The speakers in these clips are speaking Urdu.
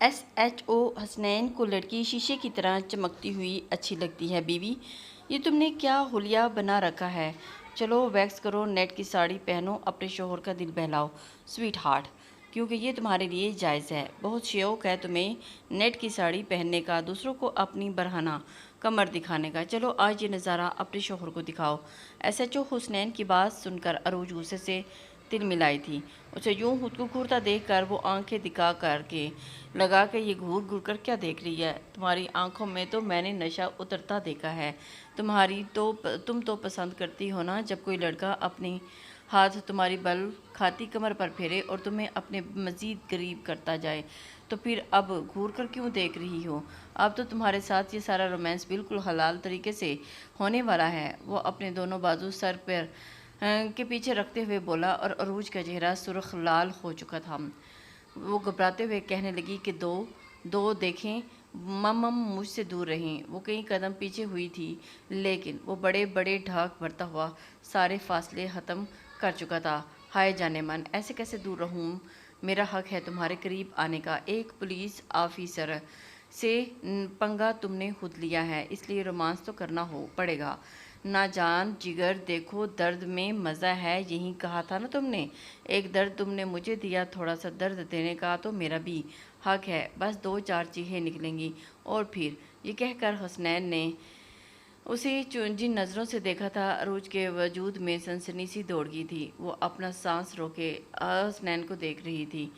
ایس ایچ او حسنین کو لڑکی شیشے کی طرح چمکتی ہوئی اچھی لگتی ہے۔ بیوی، یہ تم نے کیا حلیہ بنا رکھا ہے؟ چلو ویکس کرو، نیٹ کی ساڑی پہنو، اپنے شوہر کا دل بہلاؤ سویٹ ہارٹ، کیونکہ یہ تمہارے لیے جائز ہے۔ بہت شوق ہے تمہیں نیٹ کی ساڑی پہننے کا، دوسروں کو اپنی برہنہ کمر دکھانے کا۔ چلو آج یہ نظارہ اپنے شوہر کو دکھاؤ۔ ایس ایچ او حسنین کی بات سن کر عروج غصے سے تل ملائی تھی۔ اسے یوں خود کو گھورتا دیکھ کر وہ آنکھیں دکھا کر کے لگا کہ یہ گھور گھور کر کیا دیکھ رہی ہے؟ تمہاری آنکھوں میں تو میں نے نشہ اترتا دیکھا ہے۔ تم تو پسند کرتی ہو نا جب کوئی لڑکا اپنی ہاتھ تمہاری بل کھاتی کمر پر پھیرے اور تمہیں اپنے مزید قریب کرتا جائے، تو پھر اب گھور کر کیوں دیکھ رہی ہو؟ اب تو تمہارے ساتھ یہ سارا رومانس بالکل حلال طریقے سے ہونے والا ہے۔ وہ اپنے دونوں بازو سر پر کے پیچھے رکھتے ہوئے بولا اور عروج کا چہرہ سرخ لال ہو چکا تھا۔ وہ گھبراتے ہوئے کہنے لگی کہ دو دیکھیں مم مجھ سے دور رہیں۔ وہ کئی قدم پیچھے ہوئی تھی، لیکن وہ بڑے بڑے ڈھاک بھرتا ہوا سارے فاصلے ختم کر چکا تھا۔ ہائے جانے من، ایسے کیسے دور رہوں؟ میرا حق ہے تمہارے قریب آنے کا۔ ایک پولیس آفیسر سے پنگا تم نے خود لیا ہے، اس لیے رومانس تو کرنا پڑے گا نا جان جگر۔ دیکھو درد میں مزہ ہے، یہی کہا تھا نا تم نے؟ ایک درد تم نے مجھے دیا، تھوڑا سا درد دینے کا تو میرا بھی حق ہے۔ بس 2-4 چیخیں نکلیں گی اور پھر… یہ کہہ کر حسنین نے اسے جن نظروں سے دیکھا تھا، عروج کے وجود میں سنسنی سی دوڑ گئی تھی۔ وہ اپنا سانس روکے حسنین کو دیکھ رہی تھی۔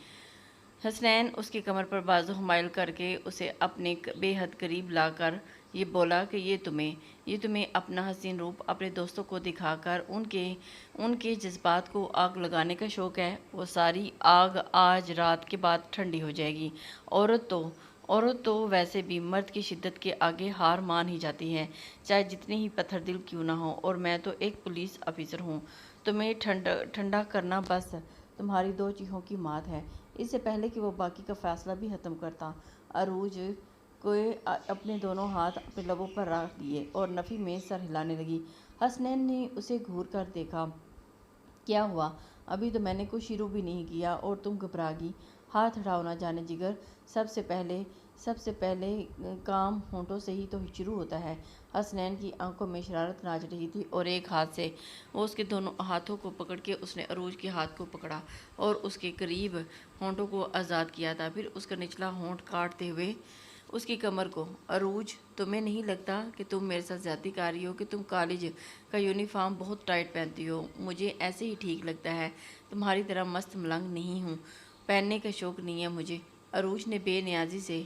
حسنین اس کی کمر پر بازو حمائل کر کے اسے اپنے بے حد قریب لا کر یہ بولا کہ یہ تمہیں اپنا حسین روپ اپنے دوستوں کو دکھا کر ان کے جذبات کو آگ لگانے کا شوق ہے۔ وہ ساری آگ آج رات کے بعد ٹھنڈی ہو جائے گی۔ عورت تو ویسے بھی مرد کی شدت کے آگے ہار مان ہی جاتی ہے، چاہے جتنی ہی پتھر دل کیوں نہ ہو۔ اور میں تو ایک پولیس آفیسر ہوں، تمہیں ٹھنڈا کرنا بس تمہاری 2 چیخوں کی مات ہے۔ اس سے پہلے کہ وہ باقی کا فیصلہ بھی ختم کرتا، عروج کو اپنے دونوں ہاتھ اپنے لبوں پر رکھ دیے اور نفی میں سر ہلانے لگی۔ حسنین نے اسے گھور کر دیکھا۔ کیا ہوا؟ ابھی تو میں نے کچھ شروع بھی نہیں کیا اور تم گھبرا گئی؟ ہاتھ ہٹاؤ نہ جانے جگر، سب سے پہلے کام ہونٹوں سے ہی تو شروع ہوتا ہے۔ حسنین کی آنکھوں میں شرارت ناچ رہی تھی اور ایک ہاتھ سے وہ اس کے دونوں ہاتھوں کو پکڑ کے اس نے عروج کے ہاتھ کو پکڑا اور اس کے قریب ہونٹوں کو آزاد کیا تھا، پھر اس کا نچلا ہونٹ کاٹتے ہوئے اس کی کمر کو۔ عروج، تمہیں نہیں لگتا کہ تم میرے ساتھ زیادتی کر رہی ہو کہ تم کالج کا یونیفارم بہت ٹائٹ پہنتی ہو؟ مجھے ایسے ہی ٹھیک لگتا ہے، تمہاری طرح مست ملنگ نہیں ہوں، پہننے کا شوق نہیں ہے مجھے۔ عروج نے بے نیازی سے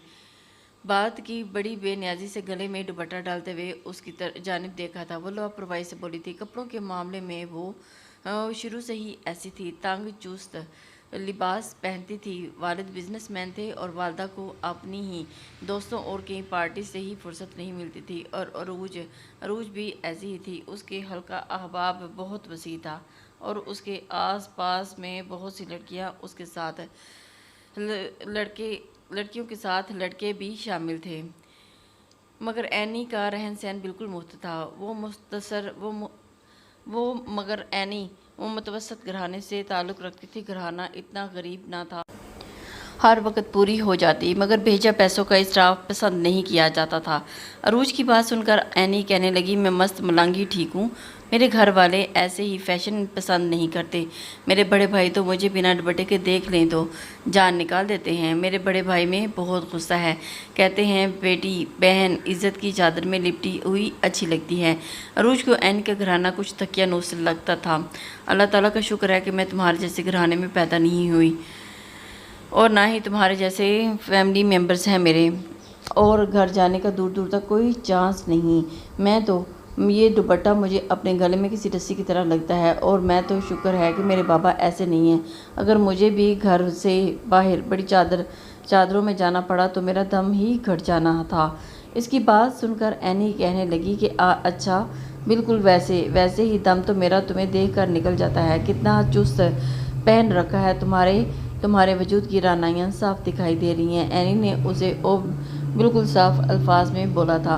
بات کی، بڑی بے نیازی سے گلے میں دوپٹہ ڈالتے ہوئے اس کی جانب دیکھا تھا۔ وہ لاپرواہی سے بولی تھی۔ کپڑوں کے معاملے میں وہ شروع سے ہی ایسی تھی، تنگ چست لباس پہنتی تھی۔ والد بزنس مین تھے اور والدہ کو اپنی ہی دوستوں اور کئی پارٹی سے ہی فرصت نہیں ملتی تھی، اور عروج بھی ایسی ہی تھی۔ اس کے حلقہ احباب بہت وسیع تھا اور اس کے آس پاس میں بہت سی لڑکیاں، اس کے ساتھ لڑکیوں کے ساتھ لڑکے بھی شامل تھے، مگر اینی کا رہن سہن بالکل مفت تھا۔ مگر اینی وہ متوسط گھرانے سے تعلق رکھتی تھی۔ گھرانہ اتنا غریب نہ تھا، ہر وقت پوری ہو جاتی، مگر بھیجا پیسوں کا اسراف پسند نہیں کیا جاتا تھا۔ عروج کی بات سن کر اینی کہنے لگی، میں مست ملنگ ہی ٹھیک ہوں، میرے گھر والے ایسے ہی فیشن پسند نہیں کرتے۔ میرے بڑے بھائی تو مجھے بنا دوپٹے کے دیکھ لیں تو جان نکال دیتے ہیں۔ میرے بڑے بھائی میں بہت غصہ ہے، کہتے ہیں بیٹی بہن عزت کی چادر میں لپٹی ہوئی اچھی لگتی ہے۔ عروج کو اینی کا گھرانہ کچھ تکیہ نوس لگتا تھا۔ اللہ تعالیٰ کا شکر ہے کہ میں تمہارے جیسے گھرانے میں پیدا نہیں ہوئی اور نہ ہی تمہارے جیسے فیملی ممبرز ہیں میرے، اور گھر جانے کا دور دور تک کوئی چانس نہیں۔ میں تو یہ دوپٹہ مجھے اپنے گلے میں کسی رسی کی طرح لگتا ہے، اور میں تو شکر ہے کہ میرے بابا ایسے نہیں ہیں۔ اگر مجھے بھی گھر سے باہر بڑی چادروں میں جانا پڑا تو میرا دم ہی گھٹ جانا تھا۔ اس کی بات سن کر اینی کہنے لگی کہ اچھا، بالکل ویسے ہی دم تو میرا تمہیں دیکھ کر نکل جاتا ہے۔ کتنا چست پہن رکھا ہے، تمہارے وجود کی رعنائیاں صاف دکھائی دے رہی ہیں۔ اینی نے اسے بالکل صاف الفاظ میں بولا تھا۔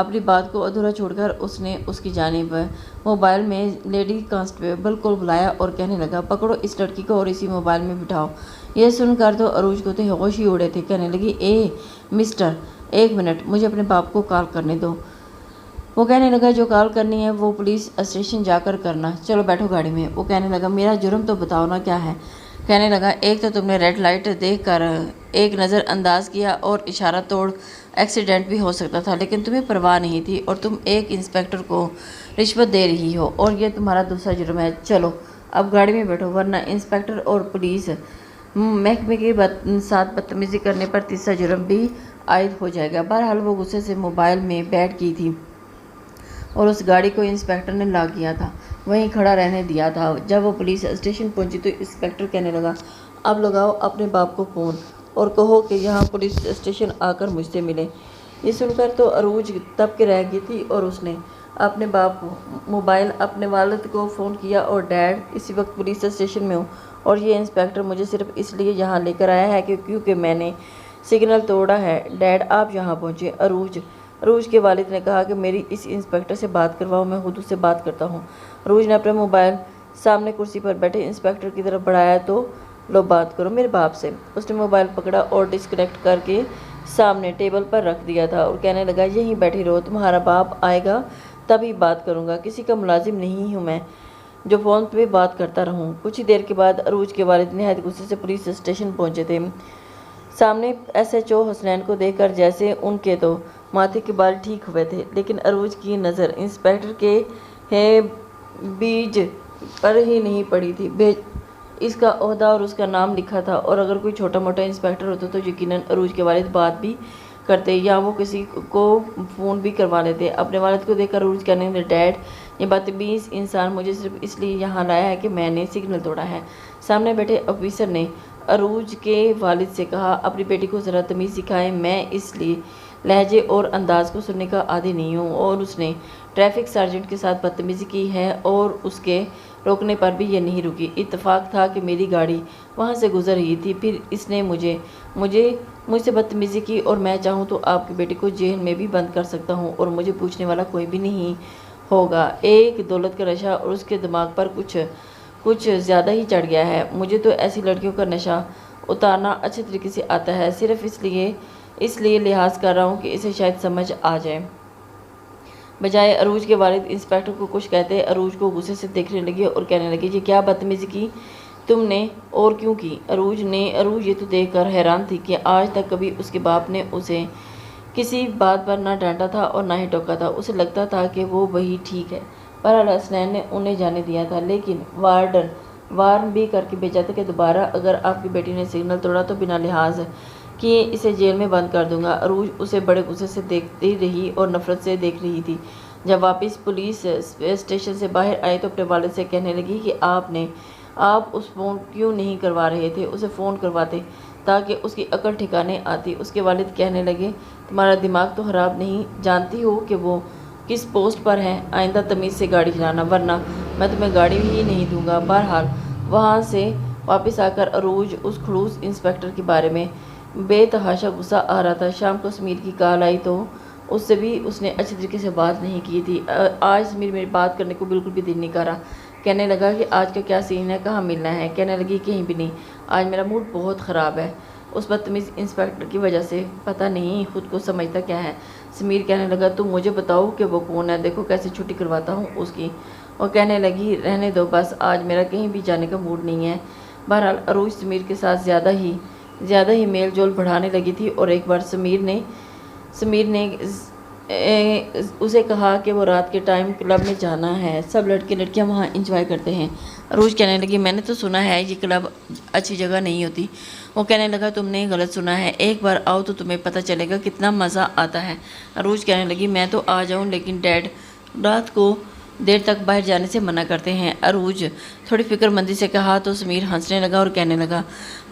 اپنی بات کو ادھورا چھوڑ کر اس نے اس کی جانب موبائل میں لیڈی کانسٹیبل کو بلایا اور کہنے لگا پکڑو اس لڑکی کو اور اسی موبائل میں بٹھاؤ۔ یہ سن کر تو عروج کو تو ہوش ہی اڑے تھے۔ کہنے لگی اے مسٹر، ایک منٹ، مجھے اپنے باپ کو کال کرنے دو۔ وہ کہنے لگا جو کال کرنی ہے وہ پولیس اسٹیشن جا کر کرنا، چلو بیٹھو گاڑی میں۔ وہ کہنے لگا میرا جرم تو بتاؤ نا کیا ہے۔ کہنے لگا ایک تو تم نے ریڈ لائٹ دیکھ کر ایک نظر انداز کیا اور اشارہ توڑ ایکسیڈنٹ بھی ہو سکتا تھا، لیکن تمہیں پرواہ نہیں تھی، اور تم ایک انسپکٹر کو رشوت دے رہی ہو، اور یہ تمہارا دوسرا جرم ہے۔ چلو اب گاڑی میں بیٹھو ورنہ انسپکٹر اور پولیس محکمے کے ساتھ بدتمیزی کرنے پر تیسرا جرم بھی عائد ہو جائے گا۔ بہرحال وہ غصے سے موبائل میں بیٹھ گئی تھی اور اس گاڑی کو انسپکٹر نے لا کیا تھا، وہیں کھڑا رہنے دیا تھا۔ جب وہ پولیس اسٹیشن پہنچی تو انسپکٹر کہنے لگا اب لگاؤ اپنے باپ کو فون اور کہو کہ یہاں پولیس اسٹیشن آ کر مجھ سے ملے۔ یہ سن کر تو عروج دب کے رہ گئی تھی اور اس نے اپنے باپ کو موبائل اپنے والد کو فون کیا اور ڈیڈ اسی وقت پولیس اسٹیشن میں ہوں، اور یہ انسپکٹر مجھے صرف اس لیے یہاں لے کر آیا ہے کیونکہ میں نے سگنل توڑا ہے۔ ڈیڈ آپ یہاں پہنچے۔ عروج کے والد نے کہا کہ میری اس انسپکٹر سے بات کرواؤ، میں خود اس سے بات کرتا ہوں۔ عروج نے اپنا موبائل سامنے کرسی پر بیٹھے انسپکٹر کی طرف بڑھایا تو لو بات کرو میرے باپ سے۔ اس نے موبائل پکڑا اور ڈسکنیکٹ کر کے سامنے ٹیبل پر رکھ دیا تھا اور کہنے لگا یہیں بیٹھی رہو، تمہارا باپ آئے گا تبھی بات کروں گا، کسی کا ملازم نہیں ہوں میں جو فون پہ بات کرتا رہوں۔ کچھ ہی دیر کے بعد عروج کے والد نہایت غصے سے پولیس اسٹیشن پہنچے تھے۔ سامنے ایس ایچ او حسنین کو دیکھ کر جیسے ان کے تو ماتھے کے بال ٹھیک ہوئے تھے، لیکن عروج کی نظر انسپکٹر کے بیج پر ہی نہیں پڑی تھی۔ اس کا عہدہ اور اس کا نام لکھا تھا، اور اگر کوئی چھوٹا موٹا انسپکٹر ہوتا تو یقیناً عروج کے والد بات بھی کرتے یا وہ کسی کو فون بھی کروا لیتے۔ اپنے والد کو دیکھ کر عروج کہنے لگی ڈیڈ یہ بدتمیز انسان مجھے صرف اس لیے یہاں لایا ہے کہ میں نے سگنل توڑا ہے۔ سامنے بیٹھے آفیسر نے عروج کے والد سے کہا اپنی بیٹی کو ذرا تمیز سکھائیں، میں اس لیے لہجے اور انداز کو سننے کا عادی نہیں ہوں، اور اس نے ٹریفک سارجنٹ کے ساتھ بدتمیزی کی ہے اور اس کے روکنے پر بھی یہ نہیں رکی۔ اتفاق تھا کہ میری گاڑی وہاں سے گزر رہی تھی، پھر اس نے مجھ سے بدتمیزی کی، اور میں چاہوں تو آپ کی بیٹی کو جیل میں بھی بند کر سکتا ہوں اور مجھے پوچھنے والا کوئی بھی نہیں ہوگا۔ ایک دولت کا نشہ اور اس کے دماغ پر کچھ زیادہ ہی چڑھ گیا ہے۔ مجھے تو ایسی لڑکیوں کا نشہ اتارنا اچھے طریقے سے آتا ہے، صرف اس لیے لحاظ کر رہا ہوں کہ اسے شاید سمجھ آ جائے۔ بجائے عروج کے والد انسپکٹر کو کچھ کہتے عروج کو غصے سے دیکھنے لگے اور کہنے لگے یہ کیا بدتمیزی کی تم نے اور کیوں کی؟ عروج یہ تو دیکھ کر حیران تھی کہ آج تک کبھی اس کے باپ نے اسے کسی بات پر نہ ڈانٹا تھا اور نہ ہی ٹوکا تھا، اسے لگتا تھا کہ وہ وہی ٹھیک ہے۔ بہرحال حسنین نے انہیں جانے دیا تھا، لیکن وارن بھی کر کے بھیجا تھا کہ دوبارہ اگر آپ کی بیٹی نے سگنل توڑا تو بنا لحاظ کیے اسے جیل میں بند کر دوں گا۔ عروج اسے بڑے غصے سے دیکھتی رہی اور نفرت سے دیکھ رہی تھی۔ جب واپس پولیس اسٹیشن سے باہر آئی تو اپنے والد سے کہنے لگی کہ آپ اس فون کیوں نہیں کروا رہے تھے، اسے فون کرواتے تاکہ اس کی عقل ٹھکانے آتی۔ اس کے والد کہنے لگے تمہارا دماغ تو خراب نہیں، جانتی ہو کہ وہ کس پوسٹ پر ہے؟ آئندہ تمیز سے گاڑی چلانا ورنہ میں تمہیں گاڑی ہی نہیں دوں گا۔ بہرحال وہاں سے واپس آ کر عروج اس خڑوس انسپکٹر کے بارے میں بے تحاشا غصہ آ رہا تھا۔ شام کو سمیر کی کال آئی تو اس سے بھی اس نے اچھی طریقے سے بات نہیں کی تھی۔ آج سمیر میری بات کرنے کو بالکل بھی دل نہیں کر رہا۔ کہنے لگا کہ آج کا کیا سین ہے، کہاں ملنا ہے؟ کہنے لگی کہیں بھی نہیں، آج میرا موڈ بہت خراب ہے اس بدتمیز انسپکٹر کی وجہ سے، پتہ نہیں خود کو سمجھتا کیا ہے۔ سمیر کہنے لگا تم مجھے بتاؤ کہ وہ کون ہے، دیکھو کیسے چھٹی کرواتا ہوں اس کی۔ اور کہنے لگی رہنے دو بس، آج میرا کہیں بھی جانے کا موڈ نہیں ہے۔ بہرحال عروج سمیر کے ساتھ زیادہ ہی میل جول بڑھانے لگی تھی، اور ایک بار سمیر نے اسے کہا کہ وہ رات کے ٹائم کلب میں جانا ہے، سب لڑکے لڑکیاں وہاں انجوائے کرتے ہیں۔ عروج کہنے لگی میں نے تو سنا ہے یہ کلب اچھی جگہ نہیں ہوتی۔ وہ کہنے لگا تم نے غلط سنا ہے، ایک بار آؤ تو تمہیں پتہ چلے گا کتنا مزہ آتا ہے۔ عروج کہنے لگی میں تو آ جاؤں لیکن ڈیڈ رات کو دیر تک باہر جانے سے منع کرتے ہیں۔ عروج تھوڑی فکر مندی سے کہا تو سمیر ہنسنے لگا اور کہنے لگا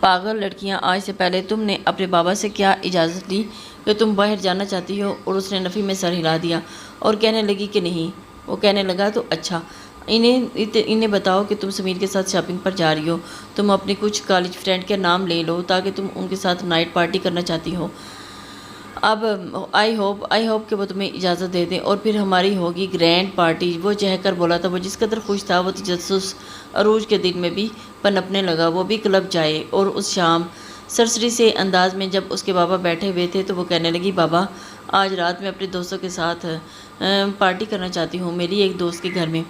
پاگل لڑکیاں، آج سے پہلے تم نے اپنے بابا سے کیا اجازت لی کہ تم باہر جانا چاہتی ہو؟ اور اس نے نفی میں سر ہلا دیا اور کہنے لگی کہ نہیں۔ وہ کہنے لگا تو اچھا انہیں بتاؤ کہ تم سمیر کے ساتھ شاپنگ پر جا رہی ہو، تم اپنی کچھ کالج فرینڈ کے نام لے لو تاکہ تم ان کے ساتھ نائٹ پارٹی کرنا چاہتی ہو۔ اب آئی ہوپ کہ وہ تمہیں اجازت دے دیں اور پھر ہماری ہوگی گرینڈ پارٹی۔ وہ چہ کر بولا تھا۔ وہ جس قدر خوش تھا وہ تجسس عروج کے دل میں بھی پنپنے لگا۔ وہ بھی کلب جائے اور اس شام سرسری سے انداز میں جب اس کے بابا بیٹھے ہوئے تھے تو وہ کہنے لگی، بابا آج رات میں اپنے دوستوں کے ساتھ پارٹی کرنا چاہتی ہوں۔ میری ایک دوست کے گھر میں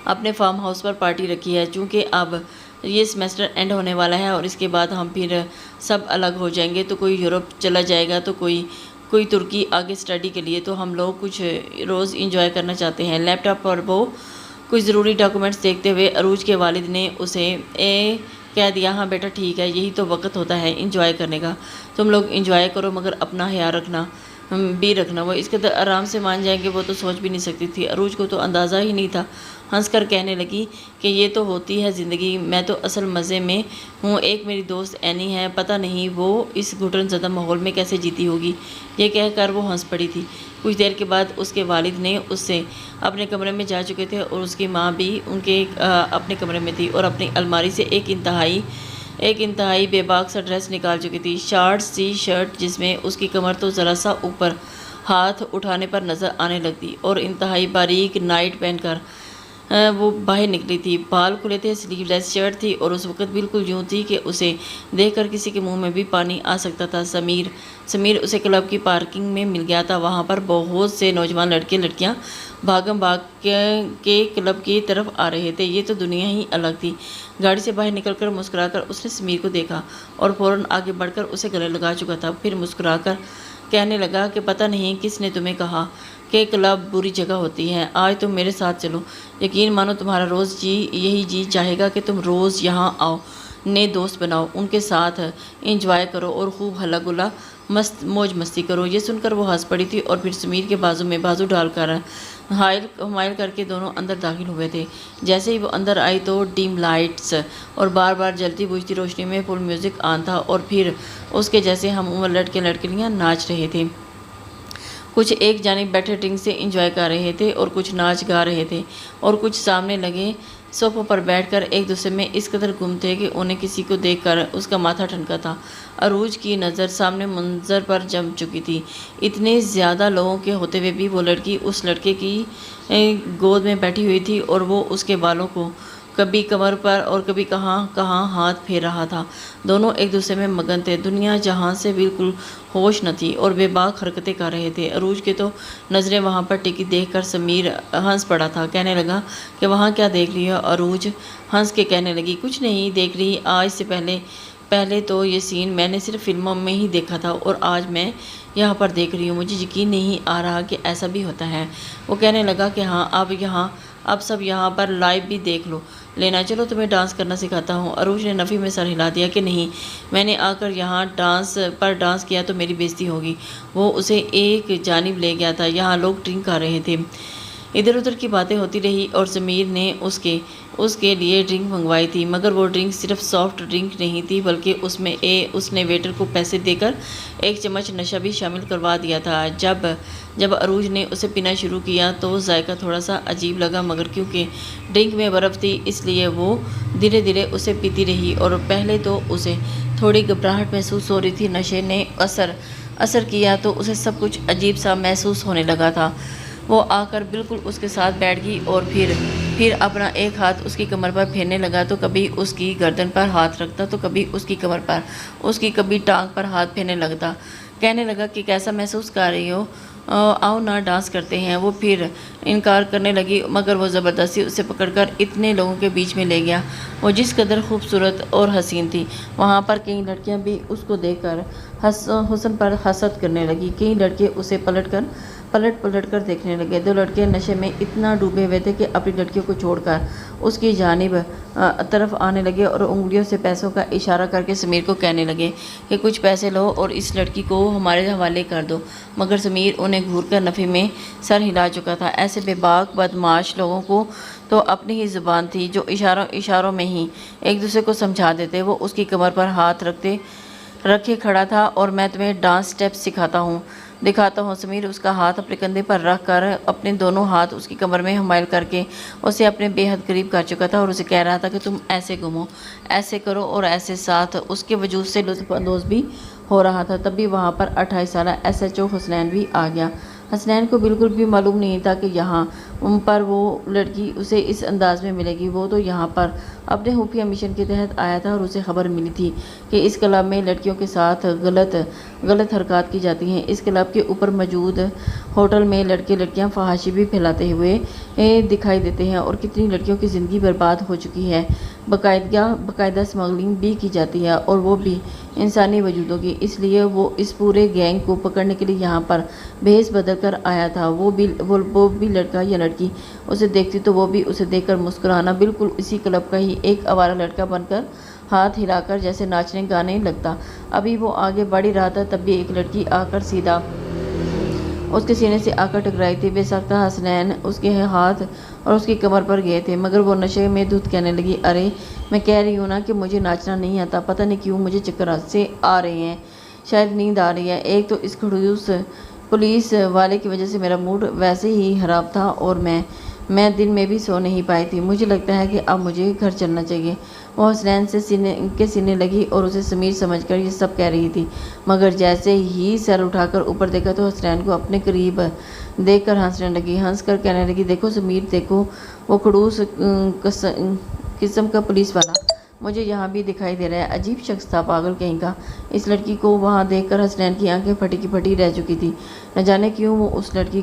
اپنے فارم ہاؤس پر پارٹی رکھی ہے۔ چونکہ اب یہ سیمسٹر اینڈ ہونے والا ہے اور اس کے بعد ہم پھر سب الگ ہو جائیں گے، تو کوئی یورپ چلا جائے گا تو کوئی ترکی آگے اسٹڈی کے لیے، تو ہم لوگ کچھ روز انجوائے کرنا چاہتے ہیں۔ لیپ ٹاپ پر وہ کچھ ضروری ڈاکومنٹس دیکھتے ہوئے عروج کے والد نے اسے کہہ دیا، ہاں بیٹا ٹھیک ہے، یہی تو وقت ہوتا ہے انجوائے کرنے کا، تم لوگ انجوائے کرو مگر اپنا خیال رکھنا رکھنا۔ وہ اس قدر آرام سے مان جائیں گے وہ تو سوچ بھی نہیں سکتی تھی۔ عروج کو تو اندازہ ہی نہیں تھا، ہنس کر کہنے لگی کہ یہ تو ہوتی ہے زندگی، میں تو اصل مزے میں ہوں۔ ایک میری دوست اینی ہے، پتہ نہیں وہ اس گھٹن زدہ ماحول میں کیسے جیتی ہوگی۔ یہ کہہ کر وہ ہنس پڑی تھی۔ کچھ دیر کے بعد اس کے والد نے اس سے اپنے کمرے میں جا چکے تھے اور اس کی ماں بھی ان کے اپنے کمرے میں تھی اور اپنی الماری سے ایک انتہائی بے باک سا ڈریس نکال چکی تھی، شارٹ سی شرٹ جس میں اس کی کمر تو ذرا سا اوپر ہاتھ اٹھانے پر نظر آنے لگتی، اور انتہائی باریک نائٹ پہن کر وہ باہر نکلی تھی۔ بال کھلے تھے، سلیو لیس شرٹ تھی اور اس وقت بالکل یوں تھی کہ اسے دیکھ کر کسی کے منہ میں بھی پانی آ سکتا تھا۔ سمیر اسے کلب کی پارکنگ میں مل گیا تھا۔ وہاں پر بہت سے نوجوان لڑکے لڑکیاں بھاگم بھاگ کے کلب کی طرف آ رہے تھے۔ یہ تو دنیا ہی الگ تھی۔ گاڑی سے باہر نکل کر مسکرا کر اس نے سمیر کو دیکھا اور فوراً آگے بڑھ کر اسے گلے لگا چکا تھا۔ پھر مسکرا کر کہنے لگا کہ پتہ نہیں کس نے تمہیں کہا کہ کلب بری جگہ ہوتی ہے، آج تم میرے ساتھ چلو، یقین مانو تمہارا روز یہی جی چاہے گا کہ تم روز یہاں آؤ، نئے دوست بناؤ، ان کے ساتھ انجوائے کرو اور خوب ہلا گلا موج مستی کرو۔ یہ سن کر وہ ہنس پڑی تھی اور پھر سمیر کے بازو میں بازو ڈال کر حائل کر کے دونوں اندر داخل ہوئے تھے۔ جیسے ہی وہ اندر آئی تو ڈیم لائٹس اور بار بار جلتی بجھتی روشنی میں فل میوزک آن تھا اور پھر اس کے جیسے ہم عمر لڑکے لڑکیاں ناچ رہے تھے۔ کچھ ایک جانب بیٹھے ڈرنک سے انجوائے کر رہے تھے اور کچھ ناچ گا رہے تھے اور کچھ سامنے لگے صوفوں پر بیٹھ کر ایک دوسرے میں اس قدر گم تھے کہ انہیں کسی کو دیکھ کر اس کا ماتھا ٹھنکا تھا۔ عروج کی نظر سامنے منظر پر جم چکی تھی۔ اتنے زیادہ لوگوں کے ہوتے ہوئے بھی وہ لڑکی اس لڑکے کی گود میں بیٹھی ہوئی تھی اور وہ اس کے بالوں کو کبھی کمر پر اور کبھی کہاں ہاتھ پھیر رہا تھا۔ دونوں ایک دوسرے میں مگن تھے، دنیا جہاں سے بالکل ہوش نہ تھی اور بے باک حرکتیں کر رہے تھے۔ عروج کے تو نظریں وہاں پر ٹکی دیکھ کر سمیر ہنس پڑا تھا۔ کہنے لگا کہ وہاں کیا دیکھ رہی ہو؟ عروج ہنس کے کہنے لگی، کچھ نہیں دیکھ رہی، آج سے پہلے تو یہ سین میں نے صرف فلموں میں ہی دیکھا تھا اور آج میں یہاں پر دیکھ رہی ہوں، مجھے یقین نہیں آ رہا کہ ایسا بھی ہوتا ہے۔ وہ کہنے لگا کہ ہاں اب سب یہاں پر لائیو بھی دیکھ لینا، چلو تمہیں ڈانس کرنا سکھاتا ہوں۔ عروج نے نفی میں سر ہلا دیا کہ نہیں، میں نے آ کر یہاں ڈانس کیا تو میری بےزتی ہوگی۔ وہ اسے ایک جانب لے گیا تھا، یہاں لوگ ڈرنک کر رہے تھے۔ ادھر ادھر کی باتیں ہوتی رہی اور سمیر نے اس کے لیے ڈرنک منگوائی تھی، مگر وہ ڈرنک صرف سافٹ ڈرنک نہیں تھی بلکہ اس نے ویٹر کو پیسے دے کر ایک چمچ نشہ بھی شامل کروا دیا تھا۔ جب عروج نے اسے پینا شروع کیا تو ذائقہ تھوڑا سا عجیب لگا، مگر کیونکہ ڈرنک میں برف تھی اس لیے وہ دھیرے دھیرے اسے پیتی رہی اور پہلے تو اسے تھوڑی گھبراہٹ محسوس ہو رہی تھی۔ نشے نے اثر کیا تو اسے سب کچھ عجیب سا محسوس ہونے لگا تھا۔ وہ آ کر بالکل اس کے ساتھ بیٹھ گئی اور پھر اپنا ایک ہاتھ اس کی کمر پر پھیرنے لگا، تو کبھی اس کی گردن پر ہاتھ رکھتا تو کبھی اس کی کمر پر، اس کی کبھی ٹانگ پر ہاتھ پھیرنے لگتا۔ کہنے لگا کہ کیسا محسوس کر رہی ہو، آؤ نا ڈانس کرتے ہیں۔ وہ پھر انکار کرنے لگی مگر وہ زبردستی اسے پکڑ کر اتنے لوگوں کے بیچ میں لے گیا۔ وہ جس قدر خوبصورت اور حسین تھی، وہاں پر کئی لڑکیاں بھی اس کو دیکھ کر حسن پر حسد کرنے لگی۔ کئی لڑکے اسے پلٹ کر دیکھنے لگے۔ دو لڑکے نشے میں اتنا ڈوبے ہوئے تھے کہ اپنی لڑکیوں کو چھوڑ کر اس کی جانب طرف آنے لگے اور انگلیوں سے پیسوں کا اشارہ کر کے سمیر کو کہنے لگے کہ کچھ پیسے لو اور اس لڑکی کو ہمارے حوالے کر دو، مگر سمیر انہیں گھور کر نفی میں سر ہلا چکا تھا۔ ایسے بے باک بدمعاش لوگوں کو تو اپنی ہی زبان تھی جو اشاروں میں ہی ایک دوسرے کو سمجھا دیتے۔ وہ اس کی کمر پر ہاتھ رکھے کھڑا تھا اور میں تمہیں ڈانس سٹیپس دکھاتا ہوں۔ سمیر اس کا ہاتھ اپنے کندھے پر رکھ کر اپنے دونوں ہاتھ اس کی کمر میں حمائل کر کے اسے اپنے بے حد قریب کر چکا تھا اور اسے کہہ رہا تھا کہ تم ایسے گھومو، ایسے کرو اور ایسے ساتھ اس کے وجود سے لطف اندوز بھی ہو رہا تھا تب بھی وہاں پر 28 سالہ SHO حسنین بھی آ گیا۔ حسنین کو بالکل بھی معلوم نہیں تھا کہ یہاں پر وہ لڑکی اسے اس انداز میں ملے گی۔ وہ تو یہاں پر اپنے خفیہ مشن کے تحت آیا تھا اور اسے خبر ملی تھی کہ اس کلب میں لڑکیوں کے ساتھ غلط حرکات کی جاتی ہیں۔ اس کلب کے اوپر موجود ہوٹل میں لڑکے لڑکیاں فحاشی بھی پھیلاتے ہوئے دکھائی دیتے ہیں اور کتنی لڑکیوں کی زندگی برباد ہو چکی ہے۔ باقاعدہ اسمگلنگ بھی کی جاتی ہے اور وہ بھی انسانی وجودوں کی۔ اس لیے وہ اس پورے گینگ کو پکڑنے کے لیے یہاں پر بھیس بدل کر آیا تھا۔ وہ بھی لڑکا یا لڑکی اسے دیکھتی تو وہ بھی اسے دیکھ کر مسکرانا، بالکل اسی کلب کا ہی ایک آوارہ لڑکا بن کر ہاتھ ہلا کر جیسے ناچنے گانے لگتا۔ ابھی وہ آگے بڑھ ہی رہا تھا تب بھی ایک لڑکی آ کر سیدھا اس کے سینے سے آ کر ٹکرائی تھی۔ بے ساختہ حسنین اس کے ہاتھ اور اس کی کمر پر گئے تھے، مگر وہ نشے میں دھت کہنے لگی، ارے میں کہہ رہی ہوں نا کہ مجھے ناچنا نہیں آتا، پتہ نہیں کیوں مجھے چکر سے آ رہے ہیں، شاید نیند آ رہی ہے۔ ایک تو اس خڑوس پولیس والے کی وجہ سے میرا موڈ ویسے ہی خراب تھا اور میں دن میں بھی سو نہیں پائی تھی۔ مجھے لگتا ہے کہ اب مجھے گھر چلنا چاہیے۔ وہ حسنین سے سینے لگی اور اسے سمیر سمجھ کر یہ سب کہہ رہی تھی، مگر جیسے ہی سر اٹھا کر اوپر دیکھا تو حسنین کو اپنے قریب دیکھ کر ہنسنے لگی۔ ہنس کر کہنے لگی، دیکھو سمیر، دیکھو وہ خڑوس قسم کا پولیس والا مجھے یہاں بھی دکھائی دے رہا ہے، عجیب شخص تھا، پاگل کہیں کا۔ اس لڑکی کو وہاں دیکھ کر حسنین کی آنکھیں پھٹی کی پھٹی رہ چکی تھی۔ نہ جانے کیوں وہ اس لڑکی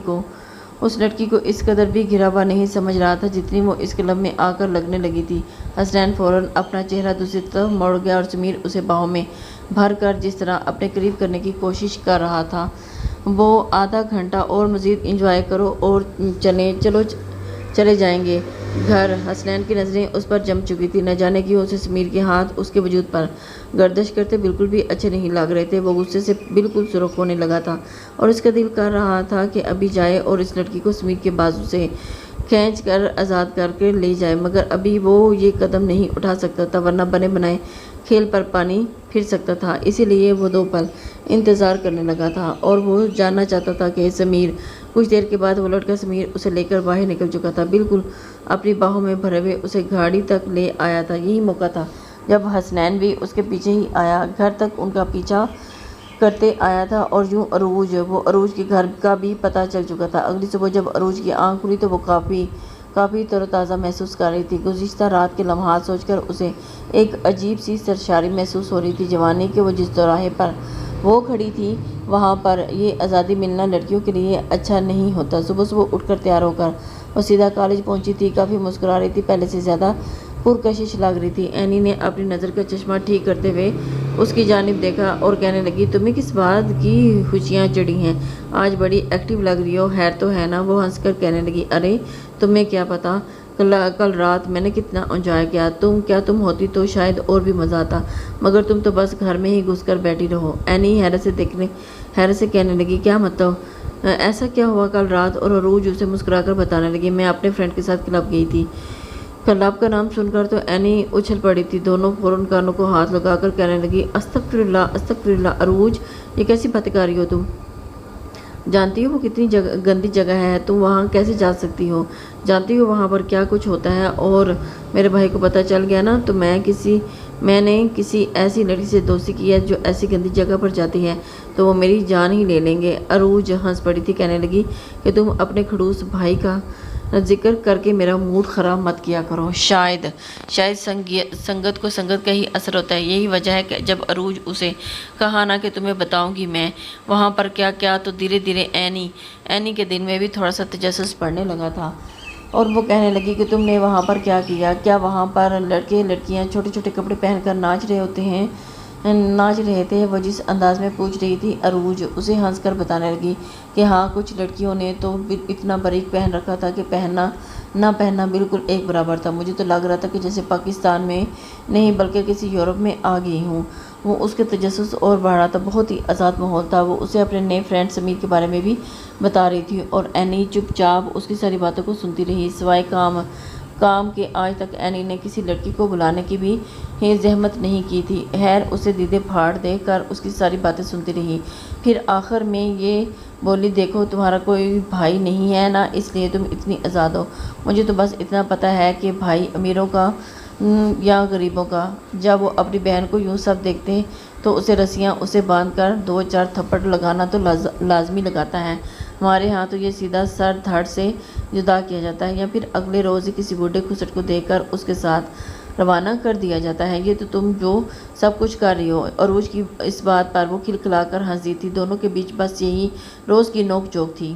کو اس قدر بھی گھرا ہوا نہیں سمجھ رہا تھا جتنی وہ اس کلب میں آ کر لگنے لگی تھی۔ حسنین فوراً اپنا چہرہ دوسری طرف موڑ گیا اور سمیر اسے باہوں میں بھر کر جس طرح اپنے قریب کرنے کی کوشش کر رہا تھا، وہ آدھا گھنٹہ اور مزید انجوائے کرو اور چلے جائیں گے گھر۔ حسنین کی نظریں اس پر جم چکی تھی، نہ جانے کیوں اسے سمیر کے ہاتھ اس کے وجود پر گردش کرتے بالکل بھی اچھے نہیں لگ رہے تھے۔ وہ غصے سے بالکل سرخ ہونے لگا تھا اور اس کا دل کر رہا تھا کہ ابھی جائے اور اس لڑکی کو سمیر کے بازو سے کھینچ کر آزاد کر کے لے جائے، مگر ابھی وہ یہ قدم نہیں اٹھا سکتا تھا، ورنہ بنے بنائے کھیل پر پانی پھر سکتا تھا۔ اسی لیے وہ 2 پل انتظار کرنے لگا تھا اور وہ جاننا چاہتا تھا کہ سمیر۔ کچھ دیر کے بعد وہ لڑکا سمیر اسے لے کر باہر نکل چکا تھا، بالکل اپنی باہوں میں بھرے ہوئے اسے گاڑی تک لے آیا تھا۔ یہی موقع تھا جب حسنین بھی اس کے پیچھے ہی آیا، گھر تک ان کا پیچھا کرتے آیا تھا اور یوں عروج کے گھر کا بھی پتہ چل چکا تھا۔ اگلی صبح جب عروج کی آنکھ کھلی تو وہ کافی تر و تازہ محسوس کر رہی تھی۔ گزشتہ رات کے لمحات سوچ کر اسے ایک عجیب سی سرشاری محسوس ہو رہی تھی جوانی کے۔ وہ جس چوراہے پر وہ کھڑی تھی وہاں پر یہ آزادی ملنا لڑکیوں کے لیے اچھا نہیں ہوتا۔ صبح اٹھ کر تیار ہو کر وہ سیدھا کالج پہنچی تھی، کافی مسکرا رہی تھی، پہلے سے زیادہ پرکشش لگ رہی تھی۔ اینی نے اپنی نظر کا چشمہ ٹھیک کرتے ہوئے اس کی جانب دیکھا اور کہنے لگی، تمہیں کس بات کی خوشیاں چڑھی ہیں؟ آج بڑی ایکٹیو لگ رہی ہو، خیر تو ہے نا؟ وہ ہنس کر کہنے لگی، ارے تمہیں کیا پتا کل رات میں نے کتنا انجوائے کیا، تم ہوتی تو شاید اور بھی مزہ آتا، مگر تم تو بس گھر میں ہی گھس کر بیٹھی رہو۔ اینی حیرت سے کہنے لگی، کیا مطلب؟ ایسا کیا ہوا کل رات؟ اور عروج اسے مسکرا کر بتانے لگی، میں اپنے فرینڈ کے ساتھ کلب گئی تھی۔ کلب کا نام سن کر تو اینی اچھل پڑی تھی، دونوں فوراً کانوں کو ہاتھ لگا کر کہنے لگی، استغفر اللہ عروج، یہ کیسی باتیں کر رہی ہو تم؟ جانتی ہو وہ کتنی گندی جگہ ہے، تم وہاں کیسے جا سکتی ہو؟ جانتی ہو وہاں پر کیا کچھ ہوتا ہے؟ اور میرے بھائی کو پتہ چل گیا نا تو میں نے کسی ایسی لڑکی سے دوستی کی ہے جو ایسی گندی جگہ پر جاتی ہے تو وہ میری جان ہی لے لیں گے۔ عروج ہنس پڑی تھی، کہنے لگی کہ تم اپنے خڑوس بھائی کا ذکر کر کے میرا موڈ خراب مت کیا کرو، شاید سنگت کو سنگت کا ہی اثر ہوتا ہے۔ یہی وجہ ہے کہ جب عروج اسے کہا نا کہ تمہیں بتاؤں گی میں وہاں پر کیا کیا، تو دھیرے دھیرے اینی کے دل میں بھی تھوڑا سا تجسس پڑنے لگا تھا اور وہ کہنے لگی کہ تم نے وہاں پر کیا کیا؟ کیا وہاں پر لڑکے لڑکیاں چھوٹے چھوٹے کپڑے پہن کر ناچ رہے تھے؟ وہ جس انداز میں پوچھ رہی تھی عروج اسے ہنس کر بتانے لگی کہ ہاں، کچھ لڑکیوں نے تو اتنا باریک پہن رکھا تھا کہ پہننا نہ پہننا بالکل ایک برابر تھا، مجھے تو لگ رہا تھا کہ جیسے پاکستان میں نہیں بلکہ کسی یورپ میں آ گئی ہوں۔ وہ اس کے تجسس اور بڑھ رہا تھا، بہت ہی آزاد ماحول تھا۔ وہ اسے اپنے نئے فرینڈ سمیر کے بارے میں بھی بتا رہی تھی اور اینی چپ چاپ اس کی ساری باتوں کو سنتی رہی، سوائے کام کے آج تک اینی نے کسی لڑکی کو بلانے کی بھی زحمت نہیں کی تھی۔ خیر اسے دیدے پھاڑ دے کر اس کی ساری باتیں سنتی رہی، پھر آخر میں یہ بولی، دیکھو تمہارا کوئی بھائی نہیں ہے نا، اس لیے تم اتنی آزاد ہو۔ مجھے تو بس اتنا پتہ ہے کہ بھائی امیروں کا یا غریبوں کا، جب وہ اپنی بہن کو یوں سب دیکھتے تو اسے رسیاں اسے باندھ کر 2-4 تھپڑ لگانا تو لازمی لگاتا ہے۔ ہمارے ہاں تو یہ سیدھا سر دھڑ سے جدا کیا جاتا ہے یا پھر اگلے روز ہی کسی بوڑھے کھسٹ کو دیکھ کر اس کے ساتھ روانہ کر دیا جاتا ہے۔ یہ تو تم جو سب کچھ کر رہی ہو۔ عروج کی اس بات پر وہ کھلکھلا کر ہنس دی تھی۔ دونوں کے بیچ بس یہی روز کی نوک جھوک تھی۔